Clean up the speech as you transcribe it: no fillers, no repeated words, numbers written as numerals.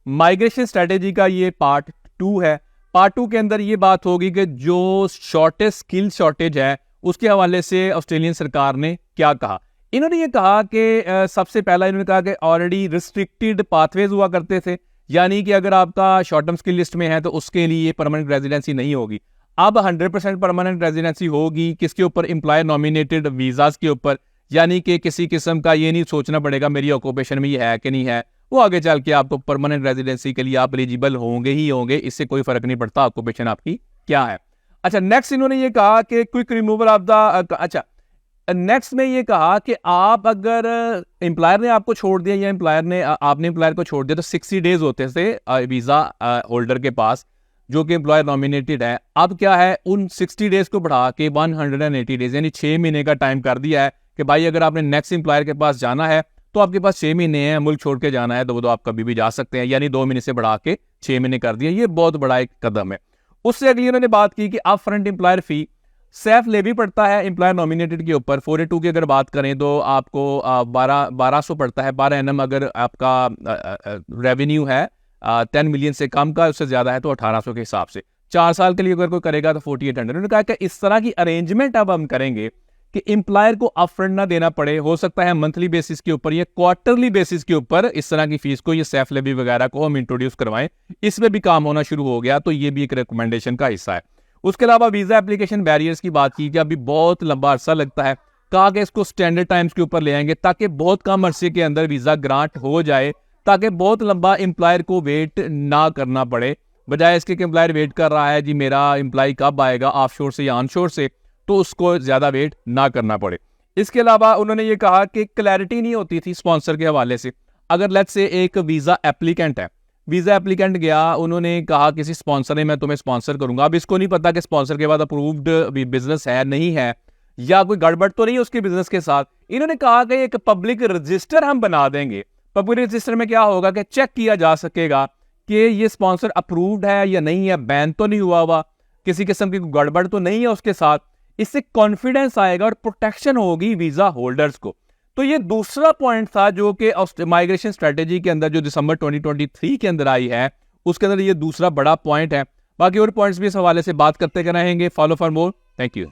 Migration strategy का ये part 2 है। पार्ट 2 के अंदर ये बात होगी कि जो शॉर्टेज स्किल शॉर्टेज है उसके हवाले से ऑस्ट्रेलियन सरकार ने क्या कहा। इन्होंने ये कहा कि सबसे पहला इन्होंने कहा कि ऑलरेडी रिस्ट्रिक्टेड पाथवेज हुआ करते थे, यानी कि अगर आपका शॉर्ट टर्म स्किल लिस्ट में है तो उसके लिए परमानेंट रेजिडेंसी नहीं होगी। अब 100% परमानेंट रेजिडेंसी होगी किसके ऊपर? एम्प्लॉयर नॉमिनेटेड वीजाज के ऊपर, यानी कि किसी किस्म का ये नहीं सोचना पड़ेगा मेरी ऑक्यूपेशन में ये है कि नहीं है, वो आगे चल के आपको परमानेंट रेजिडेंसी के लिए आप एलिजिबल होंगे ही होंगे, इससे कोई फर्क नहीं पड़ता ऑक्यूपेशन आपकी क्या है। अच्छा, नेक्स्ट इन्होंने ये कहा कि क्विक रिमूवल ऑफ द, अच्छा नेक्स्ट में ये कहा कि आप अगर एम्प्लॉयर ने आपको छोड़ दिया या एम्प्लॉयर ने आपने एम्प्लॉयर को छोड़ दिया तो 60 डेज होते थे वीजा होल्डर के पास जो कि एम्प्लॉयर नॉमिनेटेड है। अब क्या है, उन 60 डेज को बढ़ा के 180 डेज यानी 6 महीने का टाइम कर दिया है कि भाई अगर आपने नेक्स्ट एम्प्लॉयर के पास जाना है तो आपके पास 6 महीने हैं, मुल्क छोड़ के जाना है तो आप कभी भी जा सकते हैं, यानी 2 महीने से बढ़ा के 6 महीने कर दिया। ये बहुत बड़ा एक कदम है। उससे अगली उन्होंने बात की कि अप फ्रंट एम्प्लॉयर फी सेफ लेवी पड़ता है एम्प्लॉयर नॉमिनेटेड के ऊपर। 482 की अगर बात करें तो आपको 1200 पड़ता है पर एनम। अगर आपका रेवेन्यू है 10 मिलियन से कम का, उससे ज्यादा है तो 1800 के हिसाब से। 4 साल के लिए अगर कोई करेगा तो 4800। उन्होंने कहा कि इस तरह की अरेंजमेंट अब हम करेंगे कि एम्प्लॉयर को अपफ्रंट ना देना पड़े, हो सकता है मंथली बेसिस के ऊपर या क्वार्टरली बेसिस के ऊपर इस तरह की फीस को, ये सेफ लेवी वगैरह को हम इंट्रोड्यूस करवाएं। इसमें भी काम होना शुरू हो गया, तो ये भी एक रिकमेंडेशन का हिस्सा है। उसके अलावा वीजा एप्लीकेशन बैरियर्स की बात की कि अभी बहुत लंबा अरसा लगता है, कहा कि इसको स्टैंडर्ड टाइम्स के ऊपर ले आएंगे ताकि बहुत कम अरसे के अंदर वीजा ग्रांट हो जाए, ताकि बहुत लंबा एम्प्लॉयर को वेट ना करना पड़े। बजाय इसके कि एम्प्लॉयर वेट कर रहा है जी मेरा एम्प्लॉय कब आएगा ऑफशोर से या ऑनशोर से, तो उसको ज्यादा वेट ना करना पड़े। इसके अलावा उन्होंने ये कहा कि क्लैरिटी नहीं होती थी स्पॉन्सर के हवाले से। अगर लेट्स से एक वीजा एप्लीकेंट है, वीजा एप्लीकेंट गया, उन्होंने कहा किसी स्पॉन्सर ने मैं तुम्हें स्पॉन्सर करूंगा, अब इसको नहीं पता कि स्पॉन्सर के बाद अप्रूव्ड बिजनेस है नहीं है, या कोई गड़बड़ तो नहीं है उसके बिजनेस के साथ। इन्होंने कहा कि एक पब्लिक रजिस्टर हम बना देंगे। पब्लिक रजिस्टर में क्या होगा कि चेक किया जा सकेगा कि ये स्पॉन्सर अप्रूव्ड है या नहीं है, बैन तो नहीं हुआ हुआ, किसी किस्म की गड़बड़ तो नहीं है उसके साथ। इससे कॉन्फिडेंस आएगा और प्रोटेक्शन होगी वीजा होल्डर्स को। तो ये दूसरा पॉइंट था जो कि माइग्रेशन स्ट्रेटेजी के अंदर जो दिसंबर 2023 के अंदर आई है, उसके अंदर ये दूसरा बड़ा पॉइंट है। बाकी और पॉइंट्स भी इस हवाले से बात करते रहेंगे। Follow for more. Thank you.